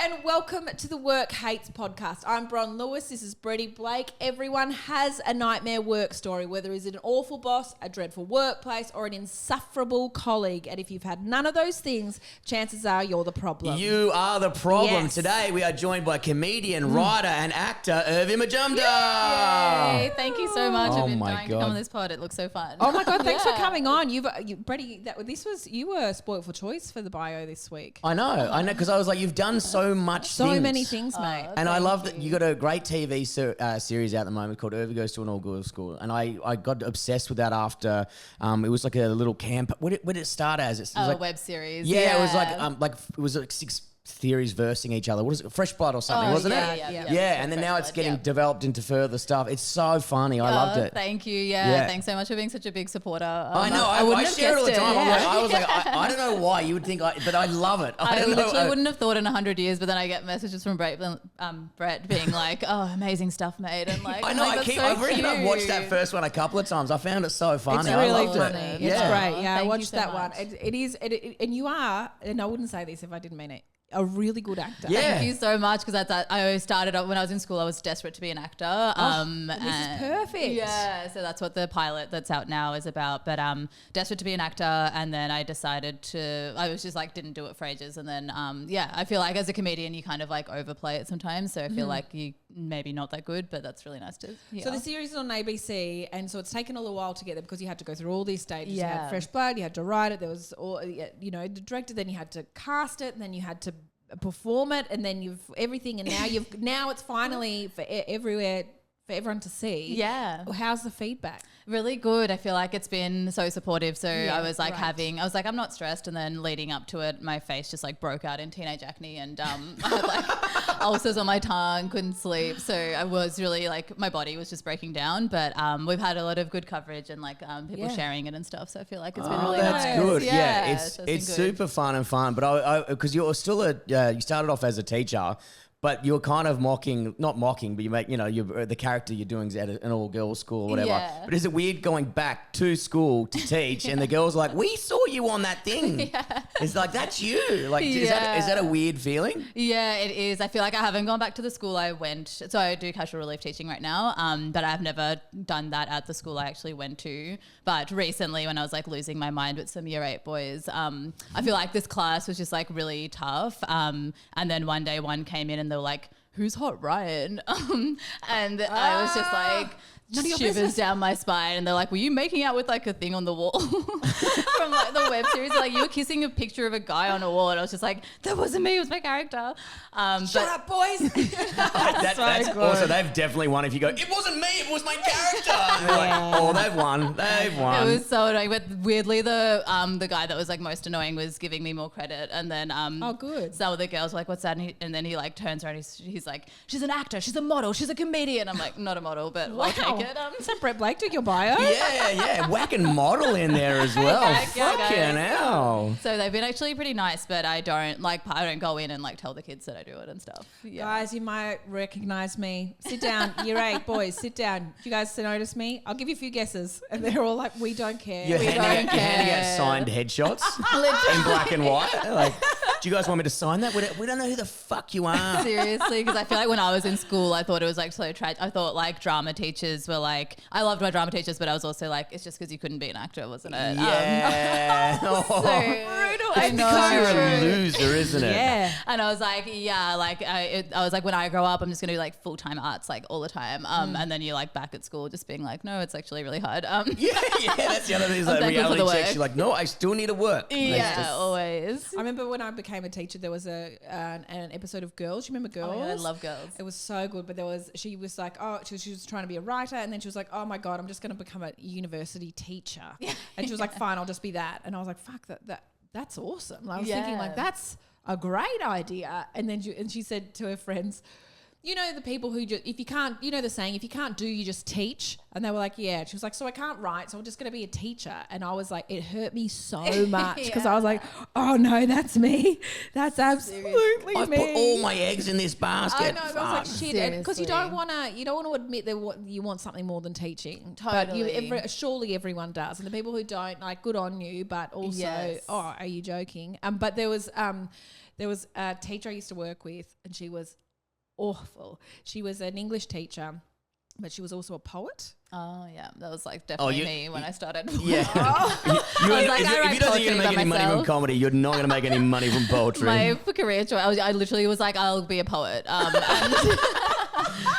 and welcome to the Work Hates podcast. I'm Bron Lewis. This is Bretty Blake. Everyone has a nightmare work story, whether it's an awful boss, a dreadful workplace, or an insufferable colleague. And if you've had none of those things, chances are you're the problem. You are the problem. Yes. Today we are joined by comedian, writer, and actor Urvi Majumdar. Yay! Thank you so much. Oh I've been my dying to God. come on this pod. It looks so fun. Oh my God! Thanks for coming on. Bretty, you were spoilt for choice for the bio this week. I know, because I was like, you've done so much So many things, mate. And I love that you got a great TV series out at the moment called Urvi Goes to an all-girls school. And I got obsessed with that after it was like a little camp. What did it start as? It was like, web series. Yeah, it was like 6 theories versing each other. What is it? Fresh Blood or something, wasn't it? Yeah. And then now it's getting developed into further stuff. It's so funny. I loved it. Thank you. Yeah. Thanks so much for being such a big supporter. I know. I wouldn't have share it all the guessed time. Yeah. I was like, I don't know why you would think, but I love it. I don't literally know. wouldn't have thought in 100 years, but then I get messages from Brett being like, "Oh, amazing stuff, mate," and like, I know. I've watched that first one a couple of times. I found it so funny. It's I really loved funny. it. It's great. Yeah, I Thank watched you so that one. much. It is, and you are, and I wouldn't say this if I didn't mean it, a really good actor. Yeah. Thank you so much, because I started up when I was in school. I was desperate to be an actor. This is perfect. Yeah, so that's what the pilot that's out now is about. But desperate to be an actor, and then I decided I was just like didn't do it for ages, and then I feel like as a comedian you kind of like overplay it sometimes. So I feel like you maybe not that good, but that's really nice to hear. So the series is on ABC, and so it's taken a little while to get there because you had to go through all these stages. You Yeah. had Fresh Blood, you had to write it. There was all, the director. Then you had to cast it, and then you had to perform it, and then you've everything, and now it's finally for everywhere for everyone to see. Yeah. How's the feedback? Really good. I feel like it's been so supportive. So Yeah, I was like great. I'm not stressed. And then leading up to it, my face just like broke out in teenage acne, and I had like ulcers on my tongue, couldn't sleep. So I was really like, my body was just breaking down. But we've had a lot of good coverage and like people sharing it and stuff. So I feel like it's been really that's nice. good. Yeah, It's so been good. super fun and fun. But because you're still you started off as a teacher. But you're kind of not mocking, but you make, you're, the character you're doing is at an all-girls school or whatever. Yeah. But is it weird going back to school to teach and the girls are like, we saw you on that thing. It's like, that's you. Like, is that a weird feeling? Yeah, it is. I feel like I haven't gone back to the school I went. So I do casual relief teaching right now, but I've never done that at the school I actually went to. But recently when I was like losing my mind with some year 8 boys, I feel like this class was just like really tough. And then one day one came in and they were like, "Who's hot Ryan?" And I was just like, shivers down my spine, and they're like, "Were you making out with like a thing on the wall?" From like the web series, like you were kissing a picture of a guy on a wall, and I was just like, "That wasn't me, it was my character." Shut up, boys. That's also, they've definitely won if you go, "It wasn't me, it was my character." And they're like, oh, they've won. It was so annoying, but weirdly the guy that was like most annoying was giving me more credit, and then good. some of the girls were like, "What's that?" And then he like turns around, he's like, "She's an actor, she's a model, she's a comedian." I'm like, "Not a model, but I'll take it." Is that Brett Blake took your bio? Yeah. Whacking model in there as well. Yeah, Fucking hell. So they've been actually pretty nice, but I don't go in and like tell the kids that I do it and stuff. Yeah. Guys, you might recognize me. Sit down. Year 8, boys, sit down. You guys notice me? I'll give you a few guesses. And they're all like, we don't care. You're We handing don't out care. signed headshots in black and white. Like, do you guys want me to sign that? We don't know who the fuck you are. Seriously, because I feel like when I was in school, I thought it was like so tragic. I thought like drama teachers were like, I loved my drama teachers, but I was also like, it's just because you couldn't be an actor, wasn't it? Yeah. So brutal. I know. Because you're a loser, isn't it? Yeah. And I was like, I was like, when I grow up, I'm just going to do like full-time arts like all the time. And then you're like back at school just being like, no, it's actually really hard. Yeah, that's the other thing. Is I'm like thankful for the reality checks. work. You're like, no, I still need to work. Yeah, always. I remember when I became a teacher, there was an episode of Girls. You remember Girls? Oh, yeah, I love Girls. It was so good, but she was like, she was trying to be a writer, and then she was like, oh my God, I'm just going to become a university teacher. And she was like, fine, I'll just be that. And I was like, fuck, that's awesome. Like, I was thinking like, that's a great idea. And then she said to her friends, you know, the people who just, if you can't, you know the saying, if you can't do, you just teach. And they were like, yeah. She was like, so I can't write, so I'm just going to be a teacher. And I was like, it hurt me so much because I was like, oh no, that's me. That's absolutely I've me. put all my eggs in this basket. I know, but I was like, shit, because you don't Seriously. want to admit that you want something more than teaching. Totally. But surely everyone does, and the people who don't, like, good on you. But also, Yes. oh, are you joking? But there was a teacher I used to work with, and she was awful. She was an English teacher, but she was also a poet. Oh yeah, that was like definitely me when I started. Yeah. If you don't think you're going to make any money from comedy, you're not going to make any money from poetry. My career choice, I literally was like, I'll be a poet. And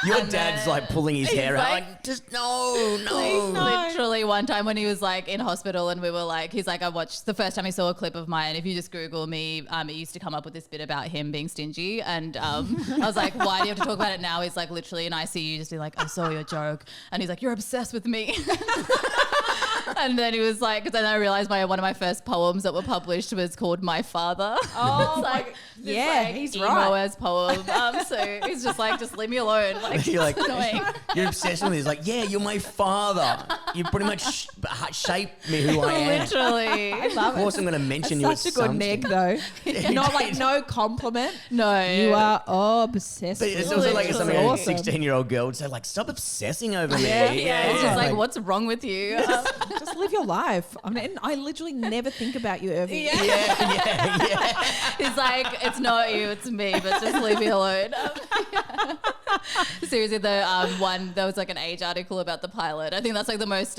Your dad's like pulling his hair out, like, just no. literally one time when he was like in hospital and we were like, he's like, I watched the first time he saw a clip of mine. If you just Google me, it used to come up with this bit about him being stingy. And I was like, why do you have to talk about it now? He's like literally in ICU just being like, I saw your joke. And he's like, you're obsessed with me. And then he was like, because then I realized one of my first poems that were published was called My Father. Oh, like, yeah, like he's emo right. as poem. So he's just like, just leave me alone. Like, You're like, annoying. you're obsessed with me. He's like, yeah, you're my father. You pretty much shaped me who I am. Literally. I love Of course, I'm going to mention you at Such a good some neg stage. though. Not like no compliment. No. You are obsessed. But it's with also me. like something Awesome. a 16-year-old girl would say, like, stop obsessing over me. Yeah, it's just like, what's wrong with you? Just live your life. I mean, I literally never think about you, Urvi. Yeah. He's like, it's not you, it's me, but just leave me alone. Seriously, there was like an Age article about the pilot. I think that's like the most,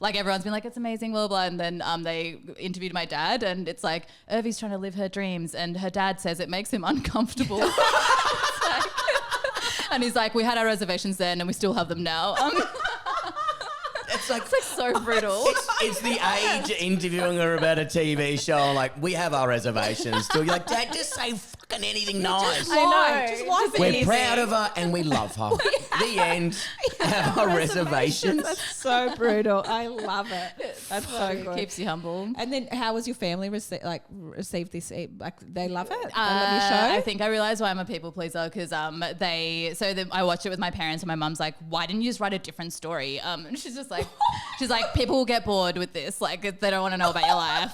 like everyone's been like, it's amazing, blah, blah, blah. And then they interviewed my dad and it's like, Urvi's trying to live her dreams and her dad says it makes him uncomfortable. And he's like, we had our reservations then and we still have them now. It's like So brutal. It's the Age interviewing her about a TV show. I'm like, we have our reservations still. You're like, Dad, just say fucking anything nice. I know. Just life We're easy. proud of her and we love her. The end. Have our reservations. That's so brutal. I love it. That's so good. Keeps you humble. And then, how was your family receive this? Like, they love it. They love your show. I think I realized why I'm a people pleaser because I watched it with my parents and my mum's like, why didn't you just write a different story? And she's just like, people will get bored with this. Like, they don't want to know about your life.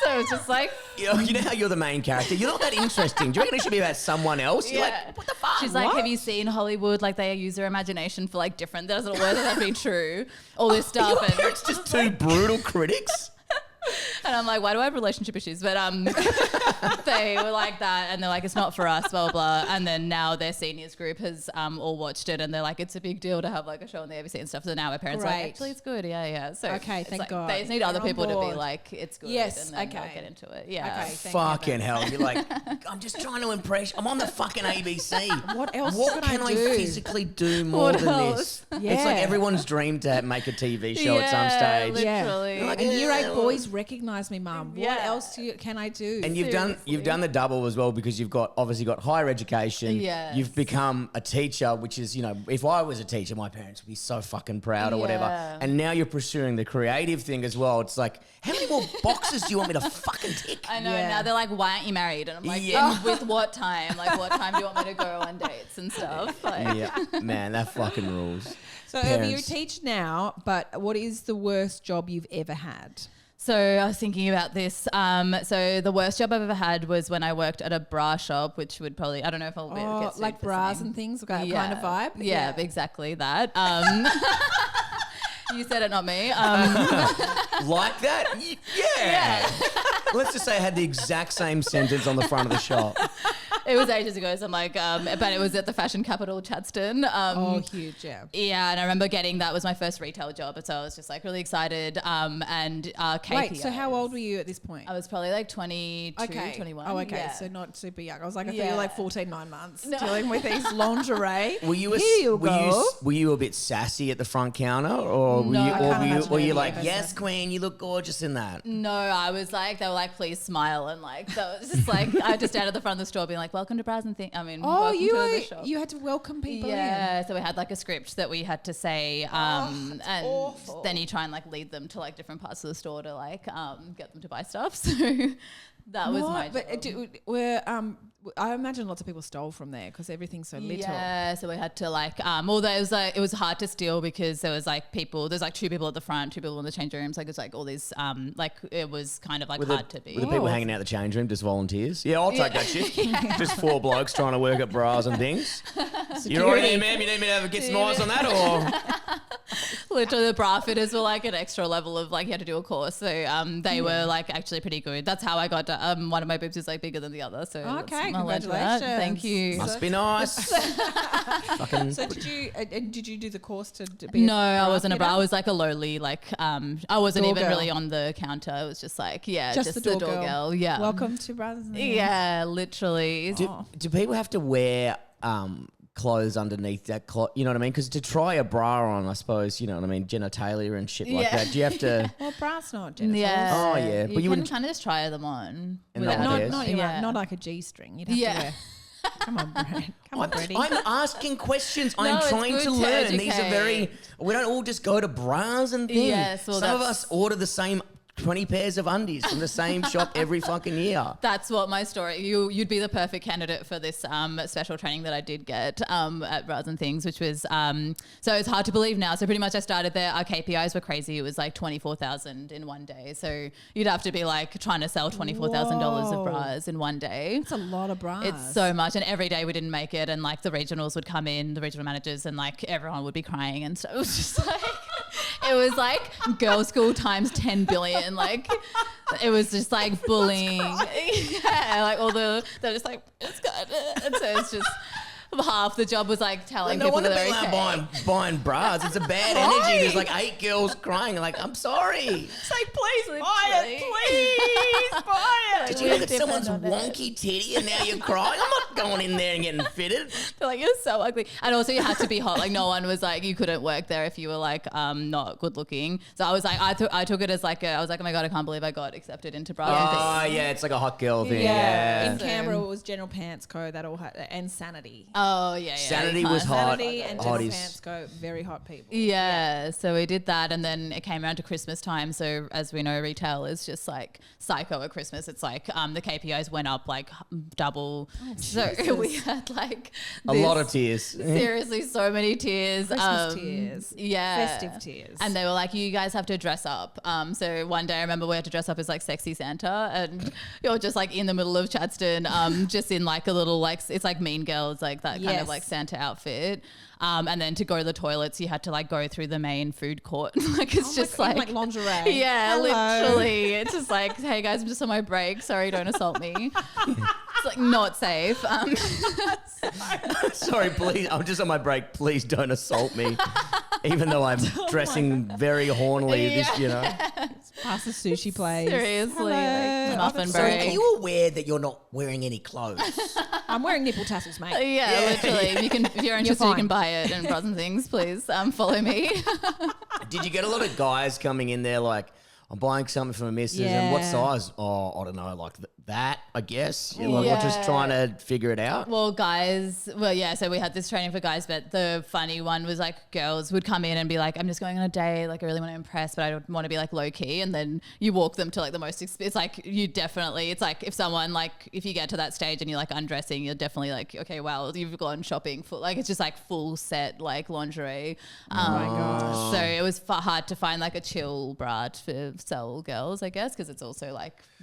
So it's just like, You know how you're the main character? You're not that interesting. Do you reckon it should be about someone else? You're like, what the fuck? She's like, have you seen Hollywood? Like, they use their imagination for like different. That doesn't whether that be true. All this stuff. Your And parents just two brutal critics. And I'm like, why do I have relationship issues? But they were like that, and they're like, it's not for us, blah, blah, blah. And then now their seniors group has all watched it, and they're like, it's a big deal to have like a show on the ABC and stuff. So now my parents are like, Great. actually, it's good. Yeah. So Okay, it's thank like, God. They just need other They're on people to be board. like, it's good. Yes, and then okay. they'll get into it. Yeah. Okay, thank Fucking you. hell. You're like, I'm just trying to impress. I'm on the fucking ABC. What else What can I do? physically do more What than else? this? Yeah. It's like everyone's dream to make a TV show at some stage. Literally. Yeah. Like, And year 8 yeah. boys recognise me, Mum. What Yeah. else can I do? And you've done the double as well because you've obviously got higher education. Yes. You've become a teacher, which is, if I was a teacher, my parents would be so fucking proud or whatever. Yeah. And now you're pursuing the creative thing as well. It's like, how many more boxes do you want me to fucking tick? I know. Yeah. Now they're like, why aren't you married? And I'm like, Yeah. with what time? Like, what time do you want me to go on dates and stuff? Like, Yeah, man, that fucking rules. So, Urvi, you Parents. teach now, but what is the worst job you've ever had? So I was thinking about this. So the worst job I've ever had was when I worked at a bra shop, which would probably, I don't know if I'll get sued Like for bras saying. and things, kind of vibe? Yeah, exactly that. You said it, not me. Like that? Yeah. Let's just say I had the exact same sentence on the front of the shop. It was ages ago, so I'm like, but it was at the fashion capital Chadstone. Huge, yeah. Yeah, and I remember that was my first retail job, so I was just like really excited. And KPIs. Wait, so how old were you at this point? I was probably like 22, 21. Oh, okay. Yeah. So not super young. I was like, I thought Yeah. you were like 14, 9 months dealing with these lingerie. Were you go. were you a bit sassy at the front counter, or were No, you, I or can't were you, imagine were you any like, of us yes, are. queen, you look gorgeous in that? No, I was like, they were like, please smile. And like, that was just like, I just stand at the front of the store being like, welcome to Browse and Think. I mean, Oh, welcome to the shop. you had to welcome people in. Yeah, so we had like a script that we had to say, and awful. then you try and like lead them to like different parts of the store to like get them to buy stuff. So that was my job. But I imagine lots of people stole from there because everything's so little. Yeah, so we had to although it was hard to steal because there was there's like 2 people at the front, 2 people in the change rooms. Like it's like all these, it was kind of hard to be. Were the people hanging out the change room just volunteers? Yeah, I'll take that shit. Just 4 blokes trying to work at bras and things. You're all right there, ma'am. You need me to get some eyes on that or? Literally the bra fitters were like an extra level of you had to do a course. So they were actually pretty good. That's how I got one of my boobs is bigger than the other. So okay, congratulations. Thank you. Must be nice. So did you do the course to be No, I wasn't a bra. I was a lowly I wasn't even really on the counter. It was just just the door girl. Yeah. Welcome to Brothers. Yeah, literally. Do people have to wear clothes underneath that you know what I mean? Because to try a bra on, I suppose, you know what I mean, genitalia and shit like that. Do you have to? Well, bra's not genitals. Yeah. Oh yeah, but you can kind of just try them on. Not like a G-string. You'd have to wear. Come on, Brett. Come on, Brady. I'm asking questions. I'm trying to learn. These are we don't all just go to bras and things. Yes, well, some of us order the same 20 pairs of undies from the same shop every fucking year. That's what my story. You'd be the perfect candidate for this special training that I did get at Bras and Things, which was so it's hard to believe now. So pretty much I started there. Our KPIs were crazy. It was 24,000 in one day. So you'd have to be trying to sell $24,000 of bras in one day. It's a lot of bras. It's so much, and every day we didn't make it, and the regionals would come in, the regional managers, and everyone would be crying, and so it was just it was girls' school times 10 billion. It was just bullying. Yeah, they're just it's good. And so it's just half the job was telling no people wonder that people they're aren't buying bras. It's a bad energy. There's 8 girls crying. I'm sorry. It's please buy it. Please buy it. Did you look at someone's wonky titty and now you're crying? I'm not going in there and getting fitted. They're you're so ugly. And also you had to be hot. No one was you couldn't work there if you were not good looking. So I was I took it as I was oh my God, I can't believe I got accepted into bras. Oh yeah, it's a hot girl thing. Yeah. In Canberra it was General Pants Co. that all had, and Sanity. Oh yeah. Sanity was hot. Sanity and General Pants Co. Very hot people. Yeah, so we did that, and then it came around to Christmas time. So as we know, retail is just psycho at Christmas. It's the KPIs went up double. Oh, so we had a lot of tears. Seriously, so many tears. Christmas tears. Yeah. Festive tears. And they were you guys have to dress up. So one day I remember we had to dress up as sexy Santa, and you're just in the middle of Chadstone, just in a little it's Mean Girls, that kind of Santa outfit. And then to go to the toilets, you had to go through the main food court. It's just lingerie. Yeah, Hello. literally. It's just hey guys, I'm just on my break. Sorry, don't assault me. It's not safe. Sorry, please. I'm just on my break. Please don't assault me. Even though I'm dressing very hornily, Past the sushi place. Seriously, muffin So break. are you aware that you're not wearing any clothes? I'm wearing nipple tassels, mate. Yeah, literally. You can, if you're interested, you can buy it and Bras and Things. Please follow me. Did you get a lot of guys coming in there I'm buying something for my missus, and what size? Oh, I don't know, that, I guess. We're just trying to figure it out. Well, guys, so we had this training for guys, but the funny one was girls would come in and be I'm just going on a date, I really want to impress, but I don't want to be low key. And then you walk them to the most, it's you definitely, it's if someone, if you get to that stage and you're undressing, you're definitely okay, wow, you've gone shopping for, it's just full set, lingerie. Oh my gosh. So it was hard to find a chill bra to sell girls, I guess, because it's also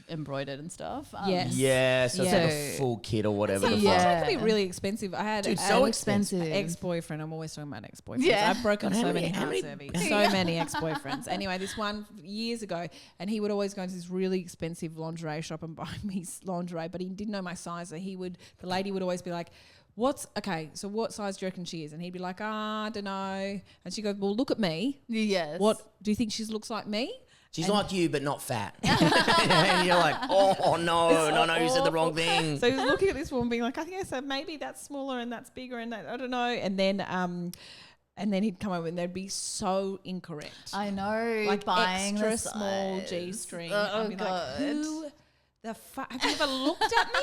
embroidered and stuff. Yes. Yeah, so it's a full kit or whatever. It can be really expensive. I had so expensive. ex-boyfriend. I'm always talking about ex-boyfriends. Yeah. I've broken so many how hearts, many- Urvi. So many ex-boyfriends. Anyway, this one years ago, and he would always go into this really expensive lingerie shop and buy me lingerie, but he didn't know my size. So the lady would always be what size do you reckon she is? And he'd be I don't know. And she goes, well, look at me. Yes. What do you think she looks like me? She's like you, but not fat. And you're oh, no, you said the wrong thing. So he was looking at this woman being I think I said maybe that's smaller and that's bigger and that, I don't know. And then he'd come over and they'd be so incorrect. I know. Buying extra the small size. G-string. Oh, I'd be God. who Have you ever looked at me?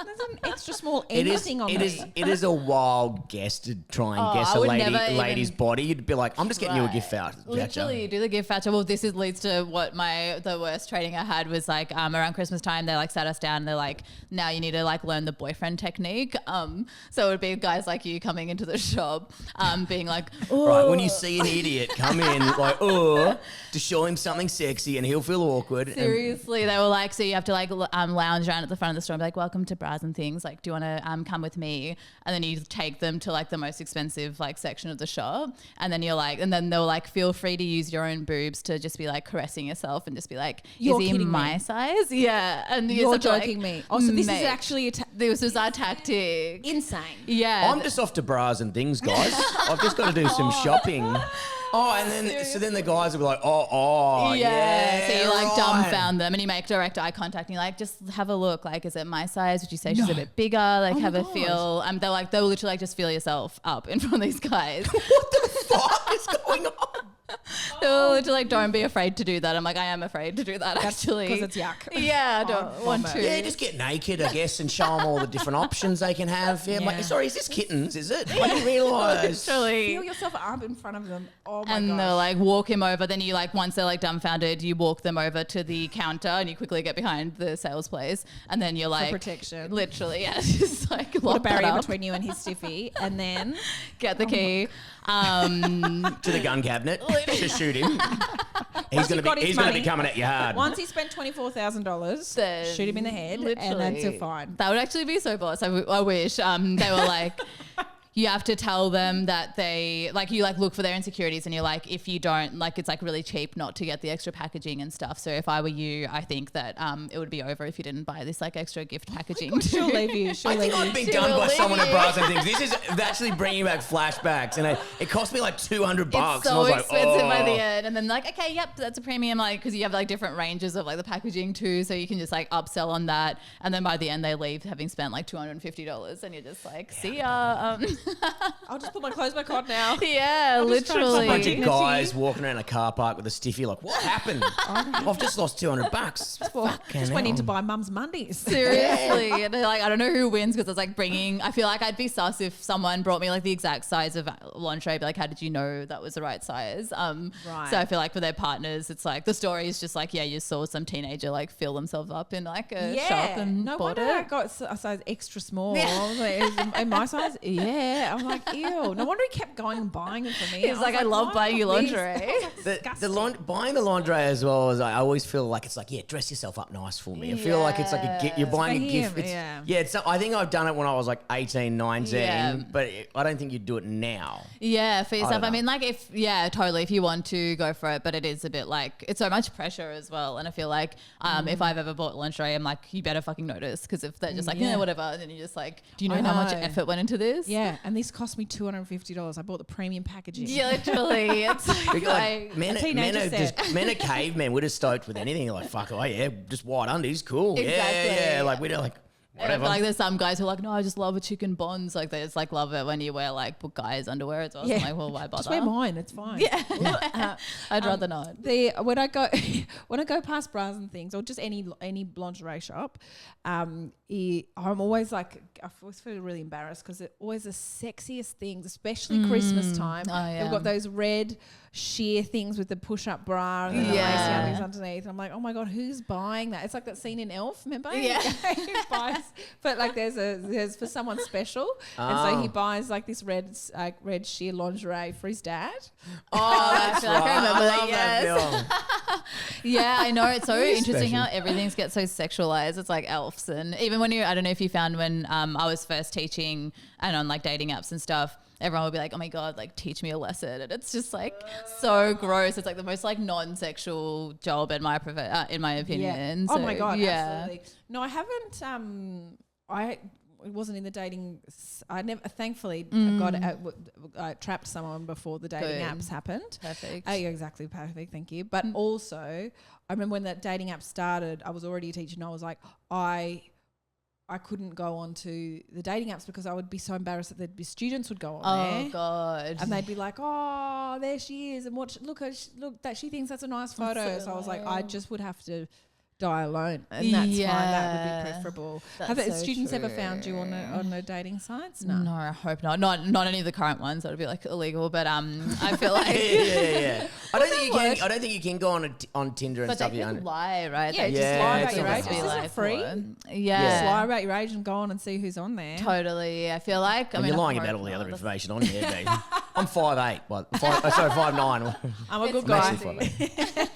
There's an extra small anything on me. It is a wild guess to try and guess I a would never lady's even- body. You'd be like, I'm just getting you a gift voucher. Literally, you do the gift voucher. Well, this leads to what the worst training I had was like around Christmas time. They like sat us down. And they're like, now you need to like learn the boyfriend technique. So it would be guys like you coming into the shop, being like, oh. Right, when you see an idiot come in, like, to show him something sexy and he'll feel awkward. Seriously, they were like, so you have to like lounge around at the front of the store and be like, welcome to Bras and Things. Like, do you want to come with me? And then you take them to like the most expensive like section of the shop. And then you're like, and then they'll like, feel free to use your own boobs to just be like caressing yourself and just be like, You're is he kidding my me. size? Yeah. And You're joking me. Oh, so this is actually this was our tactic. insane. Yeah. I'm just off to Bras and Things, guys. I've just got to do some shopping. Oh, and then the guys will be like, yeah. So you like right. dumbfound them and you make direct eye contact and you're like, just have a look. Like, is it my size? Would you say she's a bit bigger? Like, have a feel. They'll literally like just feel yourself up in front of these guys. What the fuck is going on? They'll literally like, don't be afraid to do that. I'm like, I am afraid to do that actually. Because it's yuck. Yeah, I don't want to. Yeah, just get naked, I guess, and show them all the different options they can have. Yeah, I'm like, sorry, is this kittens? Is it? I didn't realise. Literally. Feel yourself up in front of them. Oh my And gosh. they'll like walk him over. Then you like, once they're like dumbfounded, you walk them over to the counter and you quickly get behind the sales place. And then you're like, protection. Literally, yeah, just like Put a lock that barrier up, between you and his stiffy, and then get the key. To the gun cabinet to shoot him. He's going got his to be money. coming at you hard. once he spent $24,000, Then shoot him in the head, and that's a fine. That would actually be so boss. I wish. They were like, you have to tell them that they like you like look for their insecurities and you're like, if you don't like, it's like really cheap not to get the extra packaging and stuff. So if I were you, I think that it would be over if you didn't buy this like extra gift packaging. She'll leave you. She'll I leave think you. I've been She done will by leave someone at you. Bras and Things. This is actually bringing back flashbacks, and it cost me like $200. It's and I so was like, expensive by the end. And then like, okay, yep, that's a premium, like, because you have like different ranges of like the packaging too. So you can just like upsell on that. And then by the end they leave having spent like $250 and you're just like, see ya. I'll just put my clothes back on now. Yeah, I'm just trying to A literally. bunch of Dignity. guys walking around a car park with a stiffy, like, what happened? I've just lost $200. Just went in to buy mum's mundies. Seriously. And they're like, I don't know who wins because it's like I feel like I'd be sus if someone brought me like the exact size of lingerie. But like, how did you know that was the right size? Right. So I feel like for their partners, it's like the story is just like, yeah, you saw some teenager like fill themselves up in like a shop and no bought wonder I it. got a size extra small. In my size, yeah. I'm like, ew. No wonder he kept going and buying it for me. He's like, I love why buying you not this? lingerie. Buying the lingerie as well as I always feel like it's like, yeah, dress yourself up nice for me. I feel like it's like a gift. You're buying For a gift. him, It's I think I've done it when I was like 18, 19, Yeah. but I don't think you'd do it now. Yeah, for yourself. don't I mean, know. like totally. If you want to go for it, but it is a bit like, it's so much pressure as well. And I feel like if I've ever bought lingerie, I'm like, you better fucking notice. Because if they're just like, yeah, whatever. And then you're just like, do you know I how much know. effort went into this? Yeah, and this cost me $250. I bought the premium packaging. Yeah, literally. It's like, Men are cavemen. We're just stoked with anything. Like, fuck, oh yeah, just white undies, cool. Exactly. Yeah. Like, we're like, and I feel whatever. like there's some guys who are like, no, I just love a chicken bonds. Like they just like love it when you wear like guys underwear as well. So I'm like, well, why bother? Just wear mine. It's fine. Yeah. I'd rather not. When I go past Bras and Things or just any lingerie shop, I'm always like, I always feel really embarrassed because they're always the sexiest things, especially Christmas time. Oh, yeah. They've got those red sheer things with the push-up bra and the Yeah. lacy undies underneath. I'm like, oh my god, who's buying that? It's like that scene in Elf, remember? Yeah. He buys, but like there's for someone special, and so he buys like this red sheer lingerie for his dad. Oh, that's right. I remember that. love Yes. film. Yeah, I know. It's so It is interesting special. how everything gets so sexualized. It's like elves. And even when I don't know if you found when I was first teaching and on like dating apps and stuff, everyone would be like, oh my God, like teach me a lesson. And it's just like so gross. It's like the most like non-sexual job in my opinion. Yeah. Oh So, my god. yeah. Absolutely. No, I haven't. It wasn't in the dating. I never. Thankfully, I trapped someone before the dating Good. apps happened. Perfect. Yeah, exactly. Perfect. Thank you. But also, I remember when that dating app started, I was already a teacher and I was like, I couldn't go on to the dating apps because I would be so embarrassed that there'd be students would go on there. Oh God. And they'd be like, "Oh, there she is," and look that she thinks that's a nice photo. So I was like, I just would have to die alone, and that's fine. That would Yeah. be preferable. That's Have the so students ever true. found you on the dating sites? No, I hope not. Not any of the current ones. That would be like illegal. But I feel like yeah. I don't think you can. I don't think you can go on Tinder and But stuff. they can lie, right? Yeah, They just Yeah, lie it's about your not age. bad. This isn't free. Yeah. Just lie about your age and go on and see who's on there. Totally. I feel like And you're lying I about hope all the not. other information on here, mate. I'm 5'8", but 5'9". I'm a good I'm guy. actually 5'8".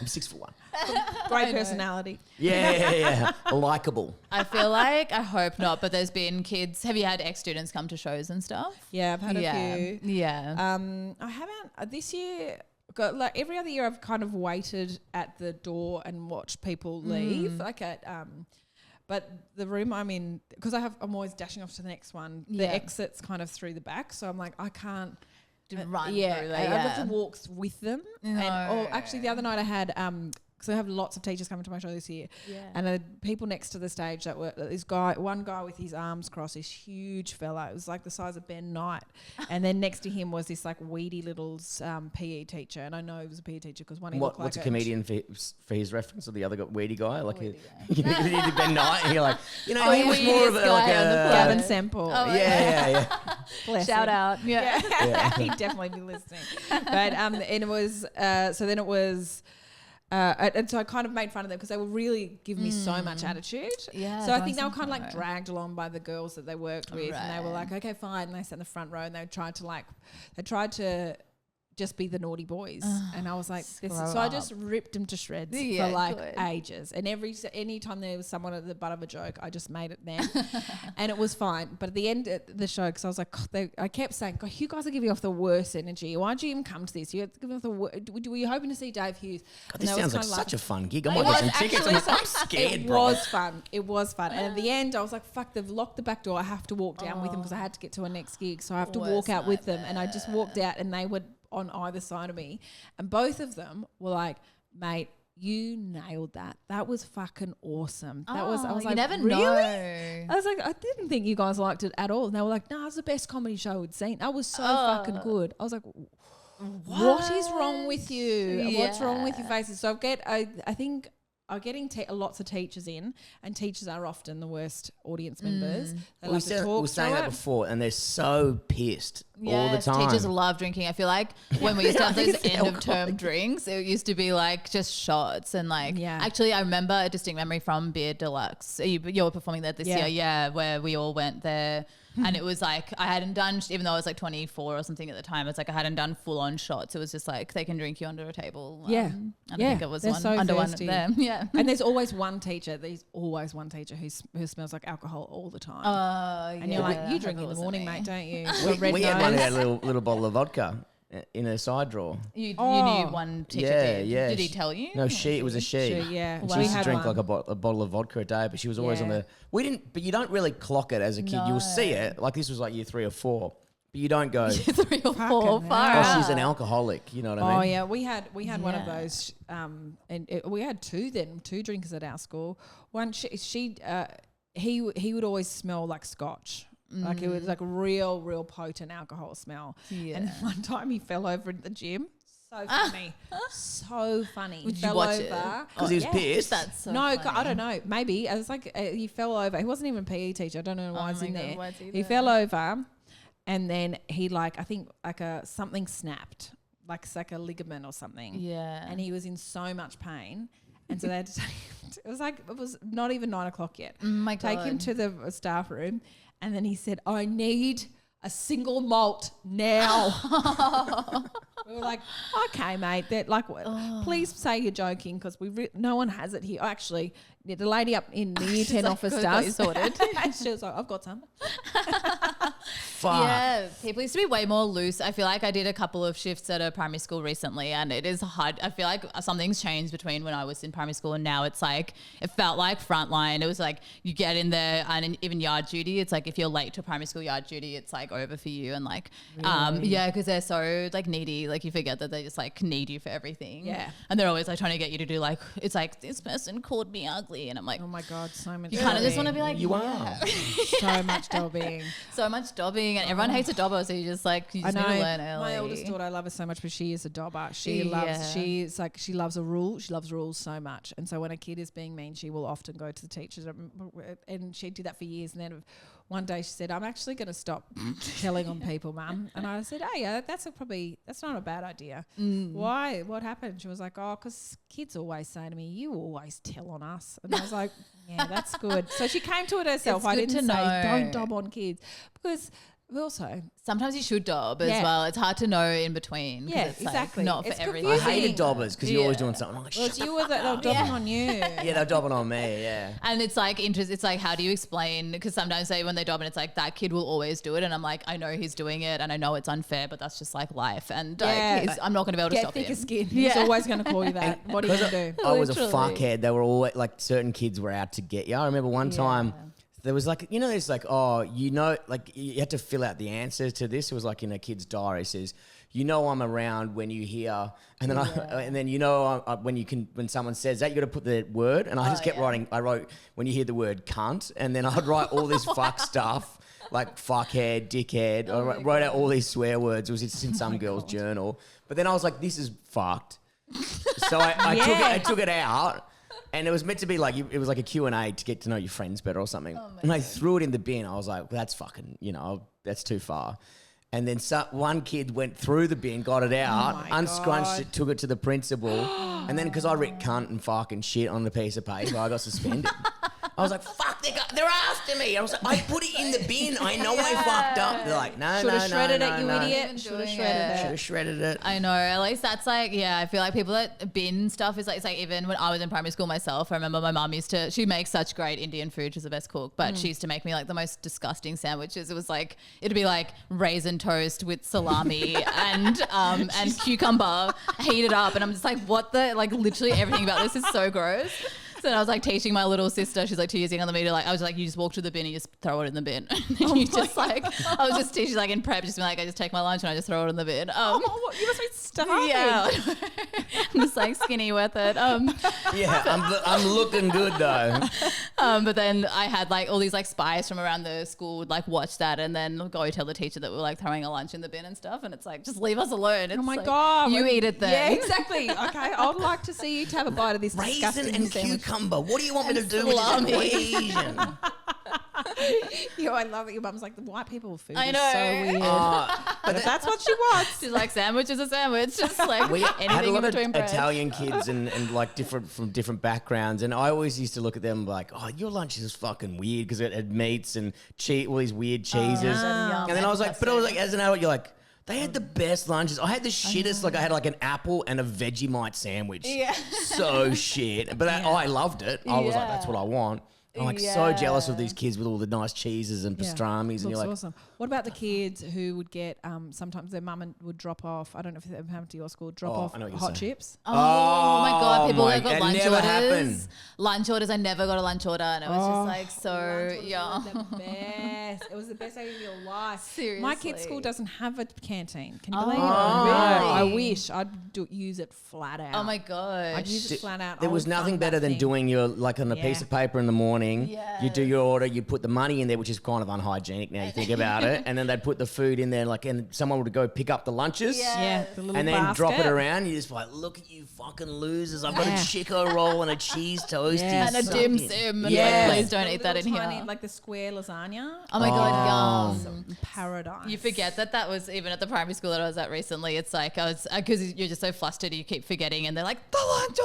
I'm 6'1". Great I know. personality. Yeah. Likeable. I feel like I hope not, but there's been kids. Have you had ex-students come to shows and stuff? Yeah, I've had a few. Yeah. I haven't this year. Got like every other year, I've kind of waited at the door and watched people leave. Like at but the room I'm in, because I'm always dashing off to the next one. The Yeah. exit's kind of through the back, so I'm like I can't. Run Yeah, through I there. have to walk with them. And No. actually, the other night I had because I have lots of teachers coming to my show this year, and people next to the stage that were one guy with his arms crossed, this huge fella. It was like the size of Ben Knight, and then next to him was this like weedy little PE teacher, and I know he was a PE teacher because one he looked like What's a comedian for his reference, or the other weedy guy? Like Weedy you did Ben Knight, and you're like, he was weirdest more of a like guy on the a planet. Gavin Semple. Oh, yeah. Bless Shout him. out. Yeah. He'd definitely be listening. But and it was so then it was. And so I kind of made fun of them because they were really giving me so much attitude. Yeah, So I nice think they were and kind of like promo. dragged along by the girls that they worked with, and they were like, "Okay, fine." And they sat in the front row, and they tried to just be the naughty boys, and I was like, so I just ripped them to shreds Yeah, for like good. ages. And any time there was someone at the butt of a joke, I just made it them, and it was fine. But at the end of the show, because I was like, I kept saying, God, you guys are giving off the worst energy. Why'd you even come to this? You're giving off the were you hoping to see Dave Hughes? God, this sounds like such a fun gig. I It might get was some tickets. actually I'm scared, It bro. was fun. It was fun. And at the end, I was like, fuck, they've locked the back door. I have to walk down with them because I had to get to a next gig. So I have to walk Worst out with them. And I just walked out and they were on either side of me. And both of them were like, mate, you nailed that. That was fucking awesome. I was you like, never really? know. I was like, I didn't think you guys liked it at all. And they were like, no, it's the best comedy show we'd seen. That was so fucking good. I was like, what is wrong with you? What's wrong with your faces? So I think I'm getting lots of teachers in, and teachers are often the worst audience members. They We love to talk were saying through that it. before, and they're so pissed all the Yes, time. teachers love drinking. I feel like when we used to have those It's end of term alcoholic. drinks, it used to be like just shots and like. Yeah. Actually, I remember a distinct memory from Beer Deluxe. You were performing there this year, where we all went there. And it was like I hadn't done, even though I was like 24 or something at the time, it's like I hadn't done full on shots. It was just like they can drink you under a table. And I think it was they're one so under thirsty. one of them. Yeah. And there's always one teacher. There's always one teacher who smells like alcohol all the time. Oh, and you're like, you drink in the morning, mate, don't you? Got a red we had one who nose. had a little bottle of vodka in her side drawer. You Oh. knew one teacher Yeah, did. yeah. Did he tell you? No, it was a she. Yeah, And Wow. she we used to had drink one. like a bottle of vodka a day, but she was always on Yeah. the. But you don't really clock it as a kid. You'll see it. Like this was like year 3 or 4, but you don't go. 3 or 4, Fucking far hell. Oh, out. she's an alcoholic. You know what I Oh mean? yeah, we had one of Yeah. those, we had two drinkers at our school. One he would always smell like scotch. Like it was like real potent alcohol smell. Yeah. And one time he fell over in the gym. So funny. So funny. Would He you fell watch over. it? Because he was Yeah. pissed. That's so No, funny. I don't know. Maybe it was like he fell over. He wasn't even a PE teacher. I don't know why Oh he's my in God, there. why is he He there? fell over, and then he I think something snapped, like it's like a ligament or something. Yeah. And he was in so much pain, and so they had to take. It was not even 9 o'clock yet. Oh my Take him God. to the staff room, and then he said, "I need a single malt now." We were like, "Okay, mate. That please say you're joking because no one has it here." Oh, actually, the lady up in the year 10 like, office "Good, got you does. sorted." And she was like, "I've got some." Fuck. Yeah, people used to be way more loose. I feel like I did a couple of shifts at a primary school recently, and it is hard. I feel like something's changed between when I was in primary school and now. It's like it felt like frontline. It was like you get in there, and even yard duty. It's like if you're late to primary school yard duty, it's like over for you. And like, yeah, because they're so like needy. Like you forget that they just like need you for everything. Yeah. and they're always like trying to get you to do like it's like this person called me ugly, and I'm like, Oh my God, so much. you kind of just want to be like, You yeah. are. so much well-being. So much dobbing. annoying, and everyone hates a dobber, so you just need to learn early. My eldest daughter, I love her so much, but she is a dobber. She loves a rule. She loves rules so much, and so when a kid is being mean, she will often go to the teachers, and she did that for years. And then one day she said, "I'm actually going to stop telling on people, Mum." And I said, "Hey, that's not a bad idea. Why? What happened?" She was like, "Oh, because kids always say to me, you always tell on us." And I was like, "Yeah, that's good." So she came to it herself. I didn't say don't dob on kids, because also sometimes you should dob as well. It's hard to know in between. Yeah, it's exactly. Not it's for everything. I hated dobbers because you're always doing something. I'm like, well, you were they were dobbing on you. Yeah, they're dobbing on me. Yeah. And it's it's like, how do you explain? Because sometimes when they dob, and it's like that kid will always do it, and I'm like, I know he's doing it, and I know it's unfair, but that's just like life, and I'm not going to be able to stop him. Get thicker skin. He's always going to call you that. What are you going to do? I was a fuckhead. They were always certain kids were out to get you. I remember one time. There was it's you had to fill out the answer to this. It was like in a kid's diary. It says, I'm around when you hear, and then when someone says that, you got to put the word. And I just kept writing. I wrote when you hear the word cunt, and then I'd write all this fuck stuff like fuckhead, dickhead. I wrote out all these swear words. It was just in some girl's journal. But then I was like, this is fucked. So I took it out. And it was meant to be it was like a Q&A to get to know your friends better or something. And I threw it in the bin. I was like, that's fucking, that's too far. And then one kid went through the bin, got it out, unscrunched it, took it to the principal. And then because I wrote cunt and fucking shit on the piece of paper, I got suspended. I was like, fuck, they're after me. I was like, I put it in the bin. I know I fucked up. They're like, no. Should have shredded it, you idiot. Should have shredded it. I know. At least that's I feel like people that bin stuff is it's like even when I was in primary school myself, I remember my mum she makes such great Indian food. She's the best cook, but she used to make me the most disgusting sandwiches. It was it'd be raisin toast with salami and cucumber heated up. And I'm just like, what the, literally everything about this is so gross. So then I was teaching my little sister, she's 2 years younger than me, I was you just walk to the bin and you just throw it in the bin. And then I was just teaching in prep, just I just take my lunch and I just throw it in the bin. You must be starving. Yeah. I'm just skinny with it. Yeah, I'm looking good though. But then I had all these spies from around the school would watch that and then go tell the teacher that we were throwing a lunch in the bin and stuff. And it's just leave us alone. It's oh my God. You eat it then. Yeah, exactly. Okay, I'd like to see you to have a bite of this raisin and sandwich. Cucumber. What do you want me to do with this equation? I love it. Your mum's like, the white people food I is know. so weird. But if that's what she wants. She's like, sandwich is a sandwich. Just we anything had a lot in between of bread. Italian kids and different from different backgrounds, and I always used to look at them like, oh, your lunch is fucking weird because it had meats and all these weird cheeses. And then I was like, as an adult, you're like, they had the best lunches. I had the shittest, I had an apple and a Vegemite sandwich. Yeah. So shit. But I loved it. I was like, that's what I want. I'm so jealous of these kids with all the nice cheeses and pastramis. And you're like, awesome. What about the kids who would get, sometimes their mum would drop off, I don't know if it ever happened to your school, off hot chips? Oh my God, people that got lunch never orders. Happened. Lunch orders, I never got a lunch order and it was just so, yeah. The best. It was the best day of your life. Seriously. My kid's school doesn't have a canteen. Can you believe it? really? I wish. I'd use it flat out. Oh my God. I'd use it flat out. There was nothing better than doing your, on a piece of paper in the morning. You do your order, you put the money in there, which is kind of unhygienic now you think about it, and then they'd put the food in there, and someone would go pick up the lunches, the little and then basket. drop it around. You just look at you fucking losers! I've got a Chico roll and a cheese toasty and a dim sim. Yeah. Please don't eat that in tiny, here. the square lasagna. Oh my God, yum. Paradise. You forget that was even at the primary school that I was at recently. It's because you're just so flustered, you keep forgetting, and they're like, the lunch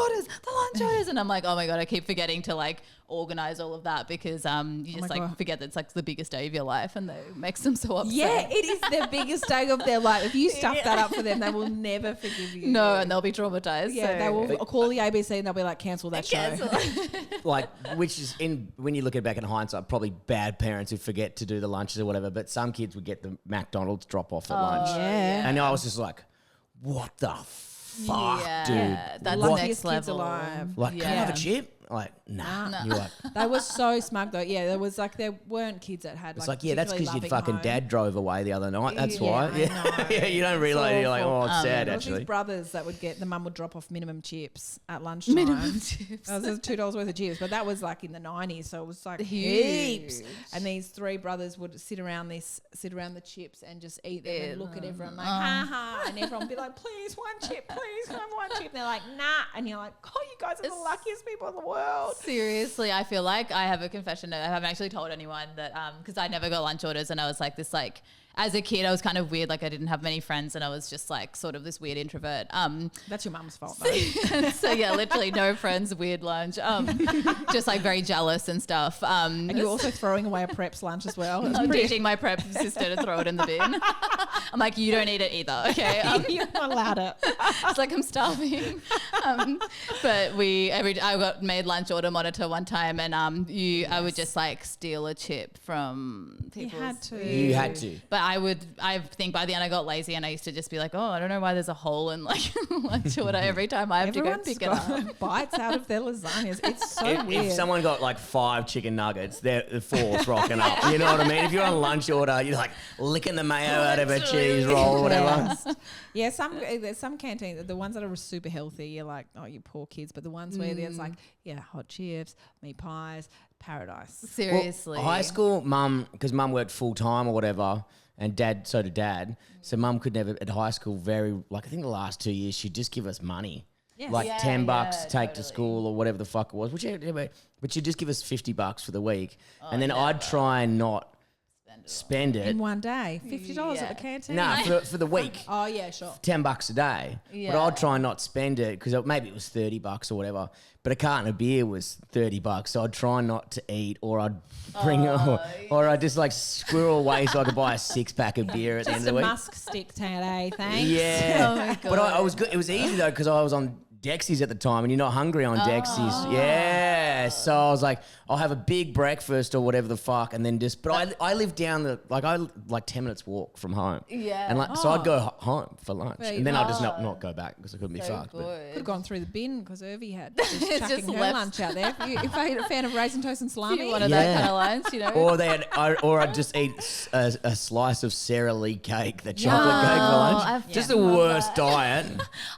orders, and I'm like, oh my God, I keep forgetting to organize all of that because you just forget that it's the biggest day of your life, and it makes them so upset. Yeah, it is their biggest day of their life. If you stuff that up for them, they will never forgive you. No, and they'll be traumatized. Yeah, so. they will call the ABC and they'll be like, cancel that show. Which is when you look at it back in hindsight, probably bad parents who forget to do the lunches or whatever. But some kids would get the McDonald's drop off at lunch, and I was just like, what the fuck, dude? That's what? next level. Alive. Can I have a chip? Like, nah. No. You're like, They were so smug though. Yeah, there weren't kids that had it's like like, that's because your fucking dad drove away the other night. That's why. I Yeah. know. Yeah, you don't realise. You're like, awful. oh, it's sad There was actually. these brothers that would get, the mum would drop off minimum chips at lunchtime. Minimum chips. That was $2 worth of chips, but that was like in the 90s, so it was like Huge. heaps. And these three brothers would sit around the chips and just eat them and look at everyone like, ha ha, and everyone would be like, please, one chip, please, can I have one chip? And they're like, nah. And you're like, oh, you guys are the luckiest people in the world. Seriously, I feel like I have a confession that I haven't actually told anyone that because I never got lunch orders and I was like this like as a kid I was kind of weird, like I didn't have many friends and I was just like sort of this weird introvert. That's your mum's fault though. So yeah, literally no friends, weird lunch. Just like very jealous and stuff. And you're also throwing away a prep's lunch as well. I'm teaching my prep sister to throw it in the bin. I'm like, you don't eat it either, okay? You're not allowed it. It's like I'm starving. But I got made lunch order monitor one time, and I would just like steal a chip from people. You had to. But I think by the end I got lazy, and I used to just be like, oh, I don't know why there's a hole in like lunch order every time I have to go pick it up. Bites out of their lasagnas. It's so If weird. someone got like 5 chicken nuggets, they're the 4th rocking up. You know what I mean? If you're on lunch order, you're like licking the mayo out of a cheese roll or whatever. Yeah, there's some canteens, the ones that are super healthy, you're like, oh, you poor kids. But the ones where there's like, hot chips, meat pies, paradise. Seriously. Well, high school, because mum worked full time or whatever, and so did dad. So mum could never, at high school, I think the last 2 years, she'd just give us money. Yes. Like Yeah, $10 to take to totally. school or whatever the fuck it was. But she'd just give us $50 for the week. And then I'd try and not spend it. In one day, $50 at the canteen. Nah, for the week. Oh yeah, sure. $10 a day. But Yeah. I'd try and not spend it because maybe it was $30 or whatever. But a carton of beer was $30, so I'd try not to eat, or I'd bring or I'd just like squirrel away so I could buy a 6-pack of beer at the end Just of a the week. musk stick, Tane, thanks. Yeah. Oh my God. But I was good. It was easy though because I was on Dexys at the time, and you're not hungry on Dexys. Yeah. So I was like, I'll have a big breakfast or whatever the fuck, and then just. But I live down like 10 minutes walk from home. Yeah. And so I'd go home for lunch, Very and then I'd just not go back because I couldn't be fucked. But Could have gone through the bin because Urvi had just chucking just her left. lunch out there. If you're a fan of raisin toast and salami, One of that kind of lines, you know. or I'd just eat a slice of Sara Lee cake, the chocolate cake for lunch. I've Just the worst diet.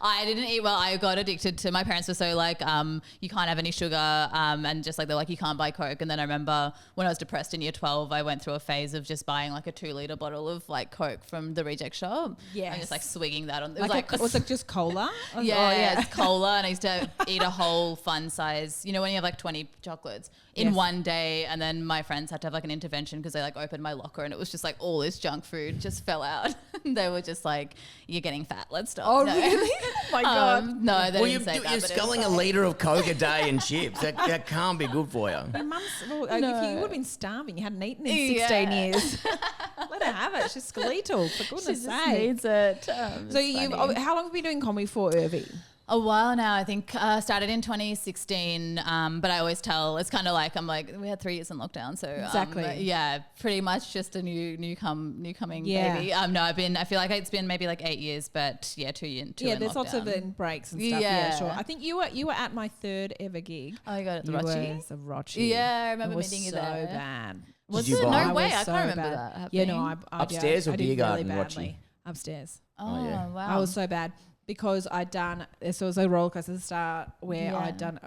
I didn't eat well. I got addicted to. My parents were so like, you can't have any sugar, and just like they're like, you can't buy Coke. And then I remember when I was depressed in year 12, I went through a phase of just buying like a 2-liter bottle of like Coke from the reject shop. Yes. And just like swigging that on. It was it just cola? Yeah, it's cola, and I used to eat a whole fun size. You know when you have like 20 chocolates in one day, and then my friends had to have like an intervention because they like opened my locker, and it was just like all this junk food just fell out. They were just like, "You're getting fat. Let's stop." Oh No. really? Oh my god! No, they Well, didn't say that. you're but it was sculling a like- litre of Coke a day and chips. That can't be good for you. Your mum's. Well, if you would have been starving, you hadn't eaten in 16 Yeah. years. Let her have it. She's skeletal. For She goodness' just sake. needs it. So It's funny. how long have you been doing comedy for, Urvi? A while now, I think. Started in 2016, but I always tell it's kind of like we had 3 years in lockdown, so Exactly. yeah, pretty much just a new coming Yeah. baby. No, I feel like it's been maybe like 8 years, but yeah, 2 years. Yeah, there's lots of breaks and stuff. Yeah, Yeah. sure. I think you were at my 3rd ever gig. Oh, you got it at the You Rochi? were the Rochi. Yeah, I remember It was meeting you so there. bad. Was Did you it? buy- No way, was I so can't remember bad. that Yeah, no, happening. Upstairs or I did beer garden, really Rochi? badly. Upstairs. Oh, yeah. wow. I was so bad because I'd done, so it was a roller coaster at the start where Yeah. I'd done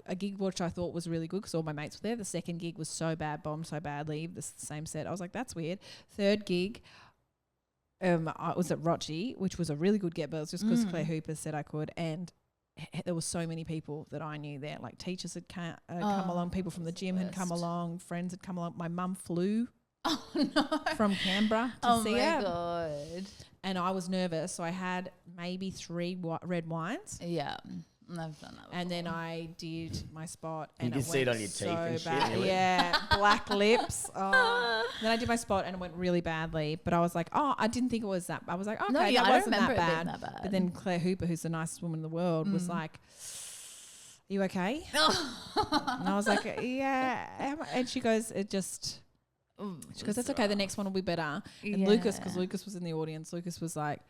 a gig which I thought was really good because all my mates were there. The second gig was so bad, bombed so badly, the same set. I was like, that's weird. Third gig, I was at Rochi, which was a really good get, but it was just because Claire Hooper said I could, and there were so many people that I knew there. Like teachers had come along, people from the gym had come along, friends had come along. My mum flew from Canberra to see her. God. And I was nervous, so I had maybe 3 red wines. Yeah. I've done that before. And then I did my spot, and You it can see it went on your teeth so and shit, bad. really. Yeah, black lips. Oh. Then I did my spot, and it went really badly. But I was like, oh, I didn't think it was that. I was like, okay, No, yeah, that I don't wasn't remember that it being bad. that bad. But then Claire Hooper, who's the nicest woman in the world, was like, "You okay?" And I was like, "Yeah." And she goes, She goes, "That's okay. The next one will be better." And Lucas, because Lucas was in the audience, Lucas was like,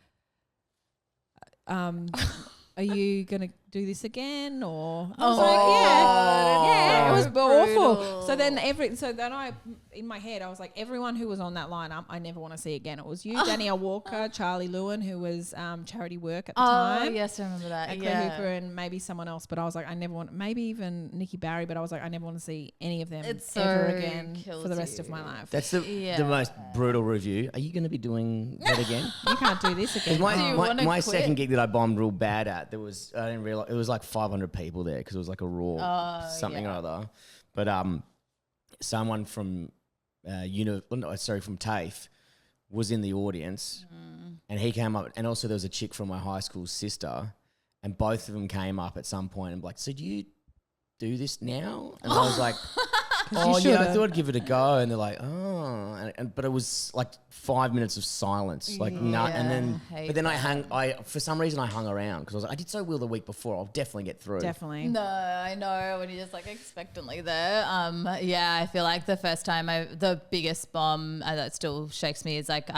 "Are you gonna do this again? Or I Oh was my like, God. yeah, it was Brutal. awful. So then I, in my head, I was like, everyone who was on that lineup, I never want to see again. It was you, Danielle Walker, Charlie Lewin, who was charity work at the time. Oh, yes, I remember that. And Yeah. Claire Hooper and maybe someone else, but I was like, I never want, maybe even Nikki Barry, but I was like, I never want to see any of them ever again for the rest of my life. That's the most brutal review. Are you going to be doing that again? You can't do this again. My second gig that I bombed real bad at, I didn't realize it was like 500 people there because it was like a raw something or other. But someone from from TAFE was in the audience, and he came up, and also there was a chick from my high school sister, and both of them came up at some point and like, so do you do this now? And I was like, oh yeah, I thought I'd give it a go. And they're like, oh, but it was like 5 minutes of silence, like and then for some reason I hung around because I was like, I did so well the week before, I'll definitely get through. Definitely. No, I know when you're just like expectantly there. I feel like the first time the biggest bomb that still shakes me is like,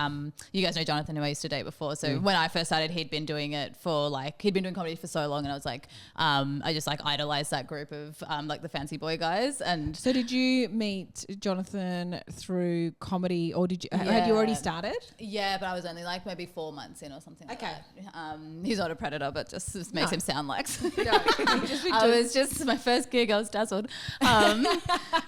you guys know Jonathan, who I used to date before. So when I first started, he'd been doing comedy for so long, and I was like, I just like idolized that group of like the fancy boy guys. And so did you meet Jonathan through comedy, or had you already started? Yeah, but I was only like maybe 4 months in or something like that. He's not a predator, but just makes him sound like. I was just my first gig, I was dazzled. But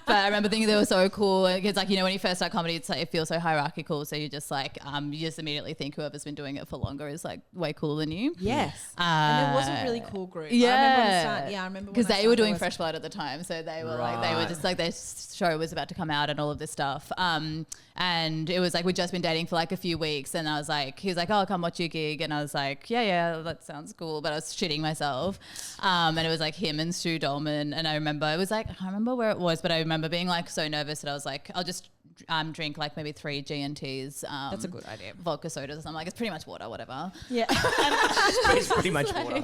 I remember thinking they were so cool. It's like, when you first start comedy, it's like it feels so hierarchical. So you just like you just immediately think whoever's been doing it for longer is like way cooler than you. Yes. And there was a really cool group. Yeah. I remember because they were doing Fresh Blood at the time, so they were like they were just like their show was about to come out and all of this stuff. And it was like we'd just been dating for like a few weeks, and I was like, he was like, oh, I'll come watch your gig, and I was like, yeah, that sounds cool, but I was shitting myself. And it was like him and Stu Dolman, and I remember it was like, I can't remember where it was, but I remember being like so nervous that I was like, I'll just drink like maybe 3 G&Ts. That's a good idea. Vodka sodas or something. Like, it's pretty much water, whatever. Yeah. It's pretty much water.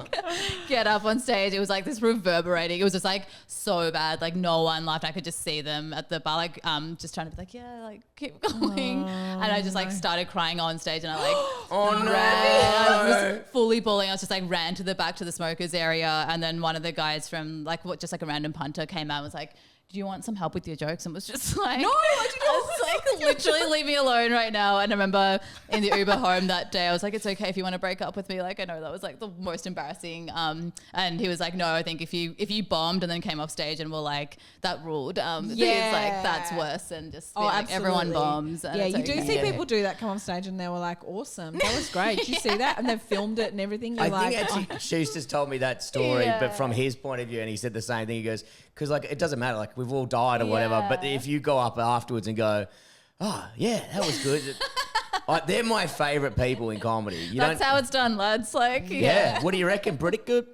Get up on stage. It was like this reverberating. It was just like so bad. Like no one laughed. I could just see them at the bar, like just trying to be like, yeah, like keep going. And I just like started crying on stage, and I like I was fully bawling. I was just like ran to the back to the smokers area, and then one of the guys from like just like a random punter came out and was like, do you want some help with your jokes? And was just like, no, I was like, literally leave me alone right now. And I remember in the Uber home that day, I was like, it's okay if you want to break up with me. Like, I know that was like the most embarrassing. And he was like, no, I think if you bombed and then came off stage and were like, that ruled. It's like, that's worse than just being like, everyone bombs. And you do see people do that, come on stage and they were like, awesome, that was great. Did you see that? And they've filmed it and everything. You're I think actually Schuster's told me that story, but from his point of view, and he said the same thing. He goes, because like it doesn't matter, like we've all died or whatever, but if you go up afterwards and go, oh yeah, that was good. They're my favourite people in comedy. That's how it's done, lads. Like, what do you reckon? Pretty good.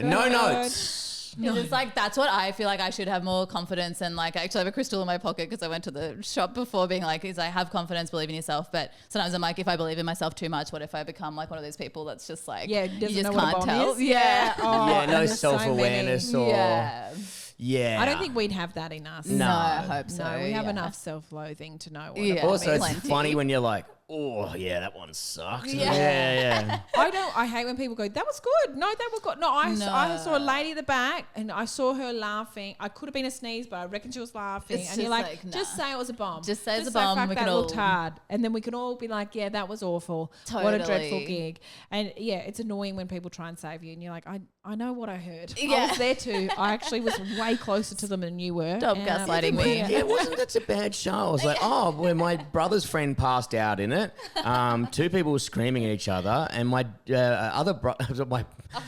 No notes. No. It's like, that's what I feel like I should have more confidence, and like I actually have a crystal in my pocket because I went to the shop before being like, I have confidence, believe in yourself, but sometimes I'm like, if I believe in myself too much, what if I become like one of those people that's just like, you just can't tell. No self-awareness or I don't think we'd have that in us. No, I hope so. No, we have enough self-loathing to know what Also, it's funny when you're like, oh yeah, that one sucks. I hate when people go, that was good. No, that was good. I saw a lady at the back and I saw her laughing. I could have been a sneeze, but I reckon she was laughing. It's and you're like, just say it was a bomb. Just say it's a bomb. We can all looked hard. And then we can all be like, yeah, that was awful. Totally. What a dreadful gig. And yeah, it's annoying when people try and save you and you're like, I know what I heard. I was there too. I actually was way closer to them than you were. Stop gaslighting me. Yeah, wasn't that a bad show? I was like, well, my brother's friend passed out in it. 2 people were screaming at each other, and my other brother, I